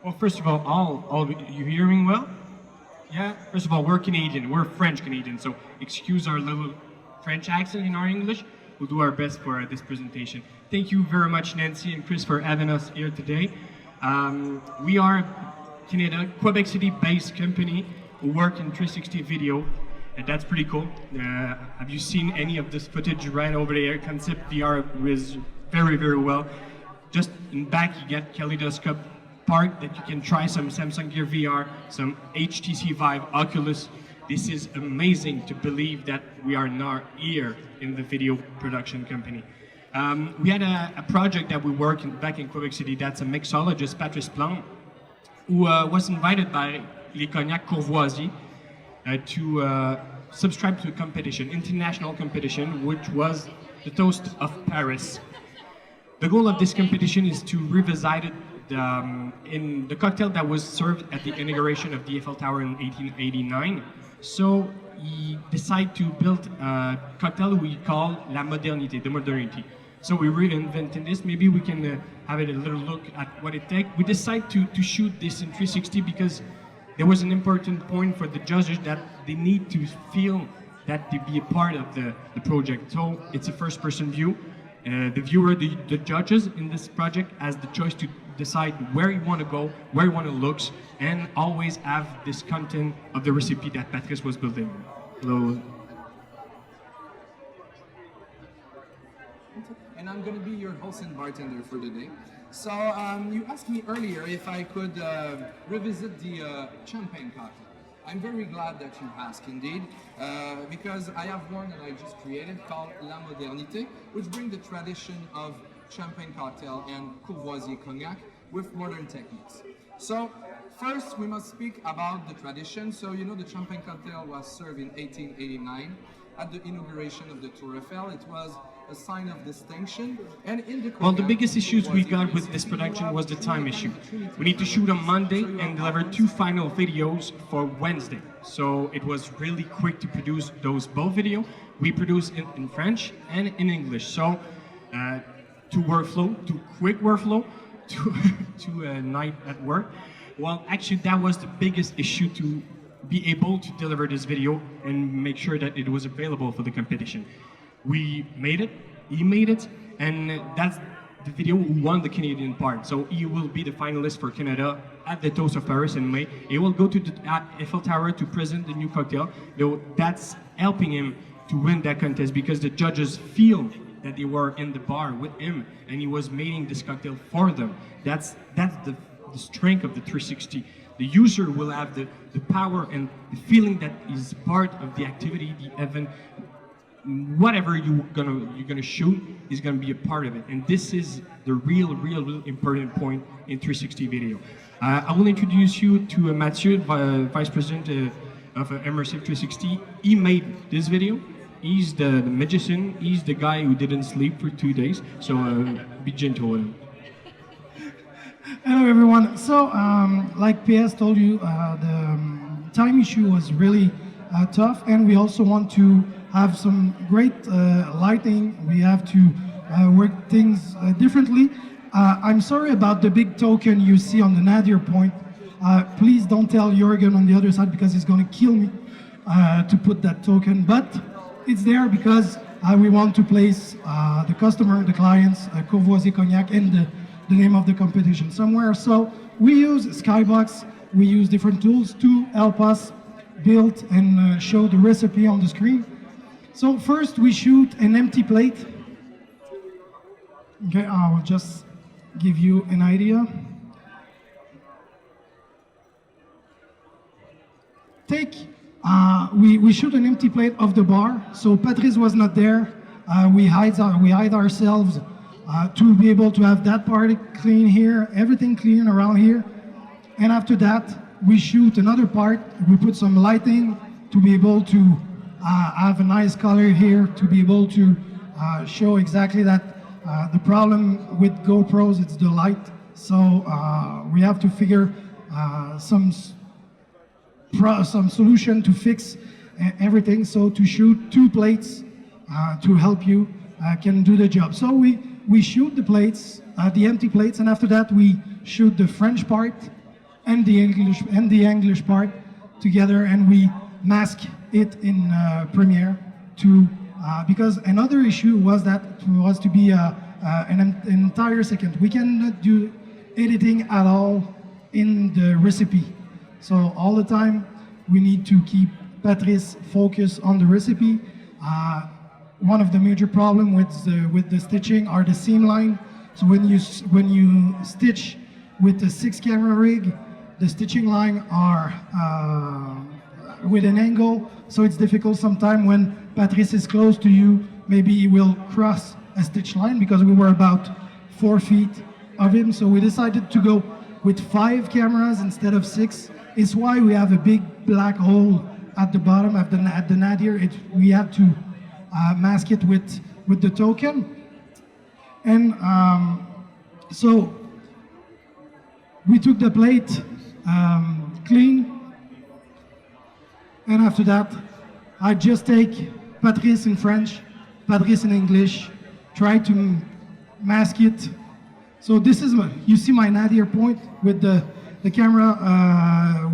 Well, first of all you hearing well? Yeah. First of all, we're Canadian. We're French Canadian, so excuse our little French accent in our English. We'll do our best for this presentation. Thank you very much, Nancy and Chris, for having us here today. We are Canada, Quebec City-based company who work in 360 video, and that's pretty cool. Have you seen any of this footage right over there? Concept VR was very, very well. Just in back, you get Kaleidoscope Park that you can try some Samsung Gear VR, some HTC Vive, Oculus. This is amazing to believe that we are now here in the video production company. We had a project that we worked back in Quebec City. That's a mixologist, Patrice Plante, who was invited by Les Cognac Courvoisier to subscribe to a competition, international competition, which was the Toast of Paris. The goal of this competition is to revisit in the cocktail that was served at the inauguration of the Eiffel Tower in 1889. So he decided to build a cocktail we call La Modernité, the modernity. So we reinvented this. Maybe we can have a little look at what it takes. We decided to shoot this in 360 because there was an important point for the judges that they need to feel that they be a part of the project. So it's a first-person view. The viewer, the judges in this project has the choice to decide where you want to go, where you want to look, and always have this content of the recipe that Patrice was building. Hello. And I'm going to be your host and bartender for the day. So you asked me earlier if I could revisit the champagne cocktail. I'm very glad that you asked indeed, because I have one that I just created called La Modernité, which brings the tradition of champagne cocktail and Courvoisier Cognac with modern techniques. So first we must speak about the tradition. So you know the champagne cocktail was served in 1889 at the inauguration of the Tour Eiffel. It was a sign of distinction. And in the well, the biggest issues we got with this production was the time issue. We need to shoot on Monday and deliver 2 final videos for Wednesday. So it was really quick to produce those both videos. We produced in French and in English. So to quick workflow, to a night at work. Well, actually that was the biggest issue, to be able to deliver this video and make sure that it was available for the competition. We made it, he made it, and that's the video who won the Canadian part. So he will be the finalist for Canada at the Toast of Paris in May. He will go to the Eiffel Tower to present the new cocktail. Though that's helping him to win that contest because the judges feel that they were in the bar with him and he was making this cocktail for them. That's the strength of the 360. The user will have the power and the feeling that is part of the activity, the event. Whatever you're gonna shoot is gonna be a part of it, and this is the real important point in 360 video. I will introduce you to Mathieu, Vice President of Imersiv 360. He made this video. He's the magician. He's the guy who didn't sleep for 2 days. So be gentle with him. Hello everyone. So like PS told you, the time issue was really tough, and we also want to have some great lighting. We have to work things differently. I'm sorry about the big token you see on the nadir point. Please don't tell Jürgen on the other side because he's going to kill me to put that token. But it's there because we want to place the customer, the clients, Courvoisier Cognac, and the name of the competition somewhere. So we use SkyBox. We use different tools to help us build and show the recipe on the screen. So first we shoot an empty plate. Okay, I will just give you an idea. We shoot an empty plate of the bar. So Patrice was not there. We hide ourselves to be able to have that part clean here, everything clean around here. And after that, we shoot another part. We put some lighting to be able to have a nice color here, to be able to show exactly that the problem with GoPros, it's the light. So we have to figure some solution to fix everything. So to shoot 2 plates to help you can do the job. So we shoot the plates, the empty plates, and after that we shoot the French part and the English part together, and we mask it in Premiere to because another issue was that it was to be an entire second. We cannot do editing at all in the recipe, so all the time we need to keep Patrice focused on the recipe. One of the major problems with the stitching are the seam line. So when you stitch with the 6-camera rig, the stitching line are with an angle, so it's difficult sometimes when Patrice is close to you. Maybe he will cross a stitch line because we were about 4 feet of him. So we decided to go with 5 cameras instead of 6. It's why we have a big black hole at the bottom at the nadir. We have to mask it with the token. And so we took the plate clean, and after that I just take Patrice in French, Patrice in English, try to mask it. So this is you see my nadir point with the camera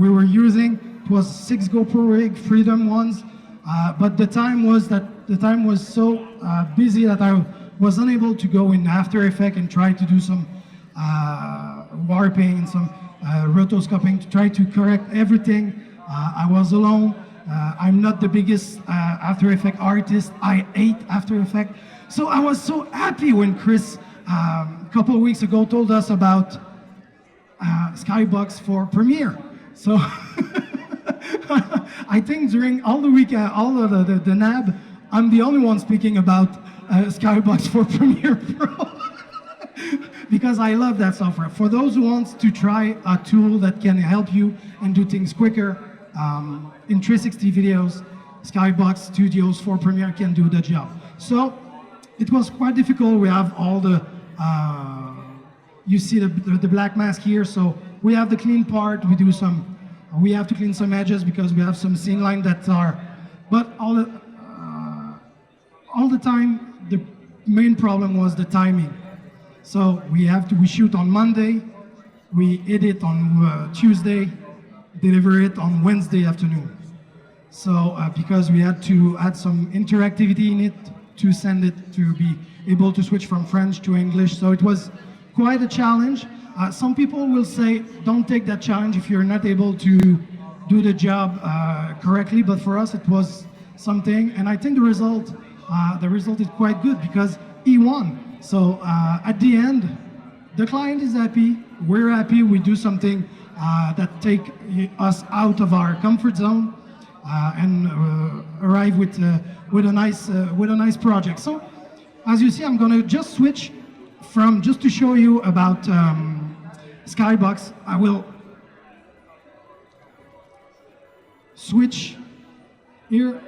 we were using. It was 6 GoPro rig, Freedom ones, but the time was so busy that I was unable to go in After Effects and try to do some warping and some rotoscoping to try to correct everything. I was alone. I'm not the biggest After Effects artist. I hate After Effects. So I was so happy when Chris, a couple of weeks ago, told us about SkyBox for Premiere. So I think during all the week, all of the NAB, I'm the only one speaking about SkyBox for Premiere Pro. Because I love that software. For those who want to try a tool that can help you and do things quicker, in 360 videos, SkyBox Studios for Premiere can do the job. So it was quite difficult. We have all the, you see the black mask here. So we have the clean part. We have to clean some edges because we have some seam line that are, but all the time the main problem was the timing. So we shoot on Monday, we edit on Tuesday, deliver it on Wednesday afternoon. So because we had to add some interactivity in it to send it to be able to switch from French to English. So it was quite a challenge. Some people will say, don't take that challenge if you're not able to do the job correctly, but for us it was something, and I think the result is quite good because he won. So at the end, the client is happy, we're happy, we do something that take us out of our comfort zone and arrive with a nice project. So as you see, I'm gonna just switch from, just to show you about SkyBox, I will switch here.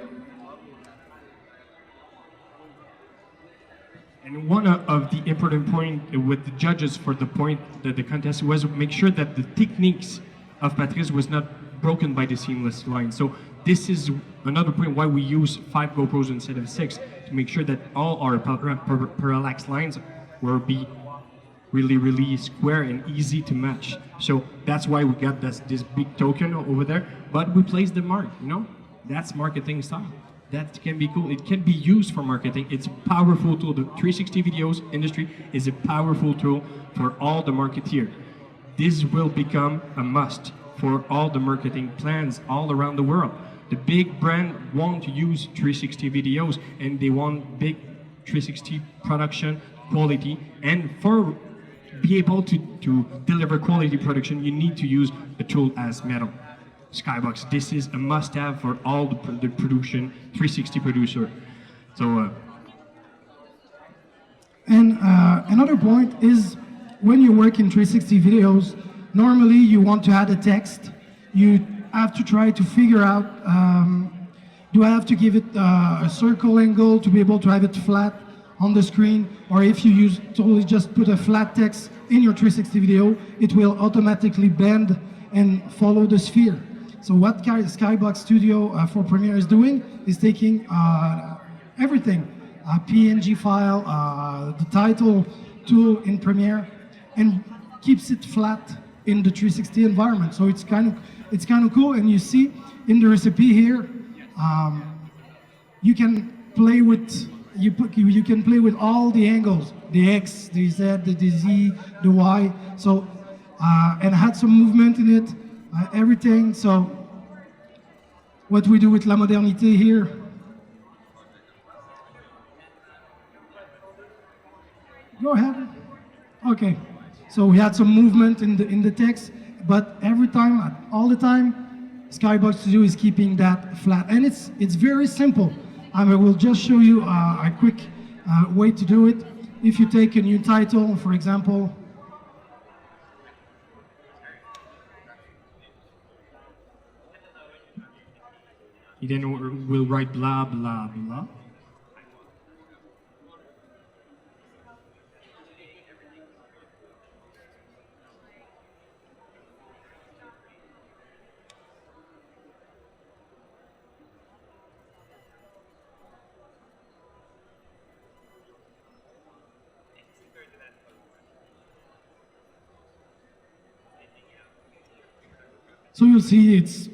And one of the important point with the judges for the point that the contest was make sure that the techniques of Patrice was not broken by the seamless line. So this is another point why we use 5 GoPros instead of 6 to make sure that all our parallax lines will be really square and easy to match. So that's why we got this big token over there, but we placed the mark, you know? That's marketing style. That can be cool. It can be used for marketing. It's a powerful tool. The 360 videos industry is a powerful tool for all the marketeer. This will become a must for all the marketing plans all around the world. The big brand want to use 360 videos and they want big 360 production quality, and for be able to deliver quality production, you need to use a tool as Mettle. SkyBox, this is a must-have for all the production, 360 producer. So, and another point is when you work in 360 videos, normally you want to add a text. You have to try to figure out, do I have to give it a circle angle to be able to have it flat on the screen, or if you use totally just put a flat text in your 360 video, it will automatically bend and follow the sphere. So what SkyBox Studio for Premiere is doing is taking everything, a PNG file, the title tool in Premiere, and keeps it flat in the 360 environment. So it's kind of cool. And you see in the recipe here, you can play with you can play with all the angles, the X, the Z, the Z, the Y. So and had some movement in it, everything. So what we do with La Modernité here. Go ahead. Okay. So we had some movement in the text, but every time, all the time, SkyBox Studio is keeping that flat, and it's very simple. I will just show you a quick way to do it. If you take a new title, for example, you then will write blah blah blah. So you'll see it's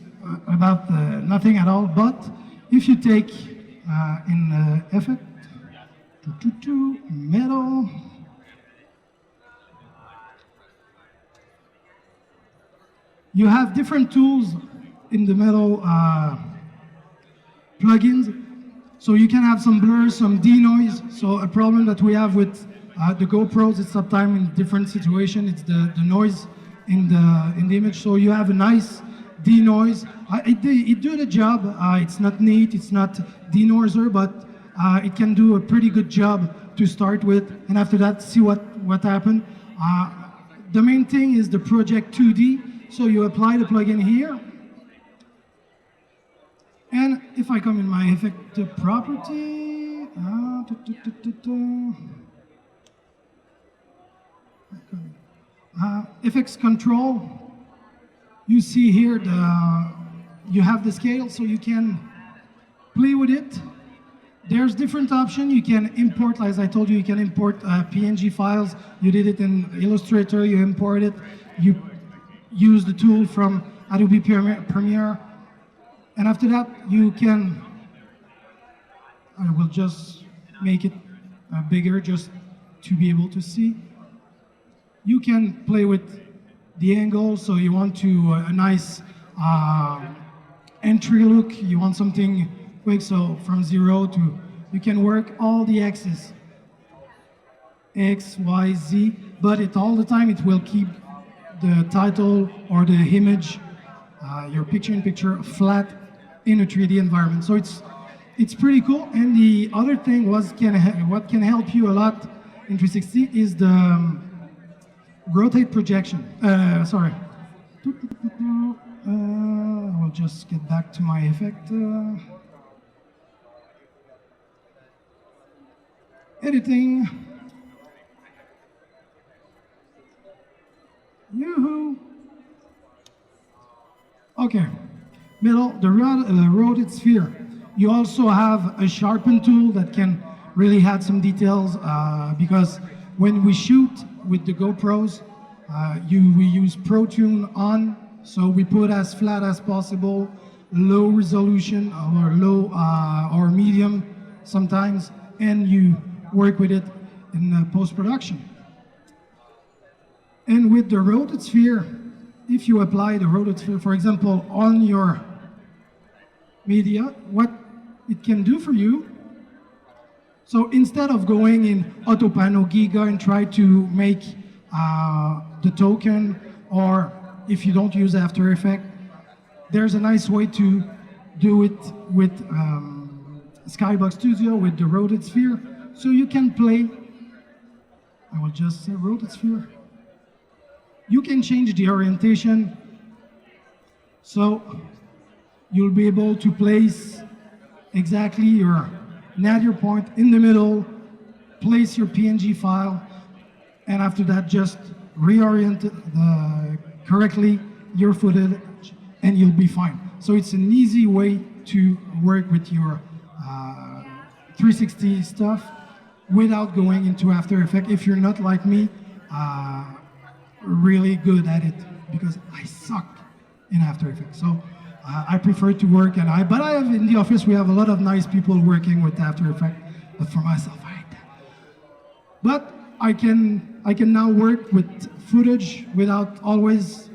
about nothing at all, but if you take in effect, Mettle, you have different tools in the Mettle plugins, so you can have some blur, some denoise. So a problem that we have with the GoPros, it's sometimes in different situations, it's the noise in the image. So you have a nice denoise. It do the job. It's not neat, it's not denoiser, but it can do a pretty good job to start with, and after that see what happened. The main thing is the project 2D, so you apply the plugin here, and if I come in my effect property, effects control, you see here you have the scale, so you can play with it. There's different options. You can import, as I told you, you can import PNG files. You did it in Illustrator, you import it, you use the tool from Adobe Premiere, and after that you can, I will just make it bigger just to be able to see. You can play with the angle, so you want to a nice entry look, you want something quick, so from 0 to, you can work all the axes, X, Y, Z, but all the time it will keep the title or the image, your picture-in-picture flat in a 3D environment. So it's pretty cool. And the other thing was what can help you a lot in 360 is the rotate projection. Sorry. I'll just get back to my effect. Editing. Yoo-hoo. Okay. Middle, the rotate sphere. You also have a sharpen tool that can really add some details because when we shoot with the GoPros, we use Pro Tune on, so we put as flat as possible, low resolution or low or medium sometimes, and you work with it in post-production. And with the rotate sphere, if you apply the rotate sphere, for example, on your media, what it can do for you, so instead of going in Autopano Giga and try to make the token, or if you don't use After Effects, there's a nice way to do it with SkyBox Studio with the rotate sphere. So you can play, I will just say rotate sphere. You can change the orientation, so you'll be able to place exactly your nadir point in the middle, place your PNG file, and after that just reorient correctly your footage and you'll be fine. So it's an easy way to work with your 360 stuff without going into After Effects if you're not like me, really good at it. because I suck in After Effects. So I prefer to work, but I have in the office, we have a lot of nice people working with After Effects, but for myself, I hate that. But I can now work with footage without always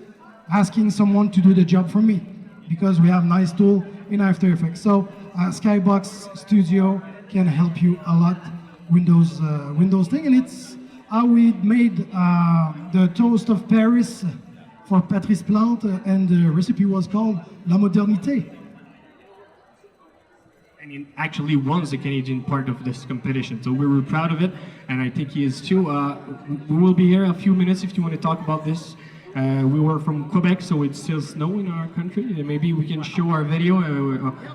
asking someone to do the job for me, because we have nice tool in After Effects. So SkyBox Studio can help you a lot Windows thing, and it's how we made the toast of Paris for Patrice Plante, and the recipe was called La Modernité. And he actually won the Canadian part of this competition, so we were proud of it, and I think he is too. We will be here a few minutes if you want to talk about this. We were from Quebec, so it's still snow in our country. Maybe we can show our video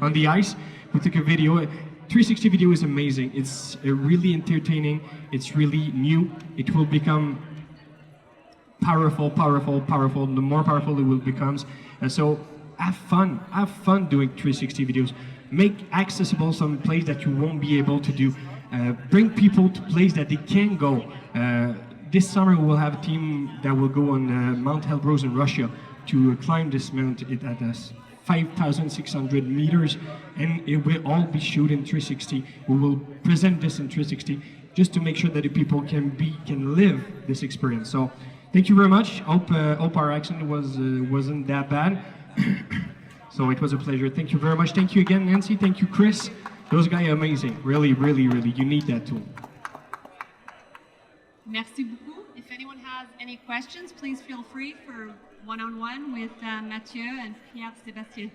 on the ice. We took a video. 360 video is amazing. It's really entertaining. It's really new. It will become powerful. The more powerful it will become. So have fun doing 360 videos. Make accessible some place that you won't be able to do. Bring people to places that they can go. This summer we will have a team that will go on Mount Elbrus in Russia to climb this mountain at 5,600 meters, and it will all be shot in 360. We will present this in 360 just to make sure that the people can live this experience. So thank you very much. Hope our accent wasn't that bad. So it was a pleasure. Thank you very much. Thank you again, Nancy. Thank you, Chris. Those guys are amazing. Really, you need that tool. Merci beaucoup. If anyone has any questions, please feel free for one-on-one with Mathieu and Pierre-Sebastien.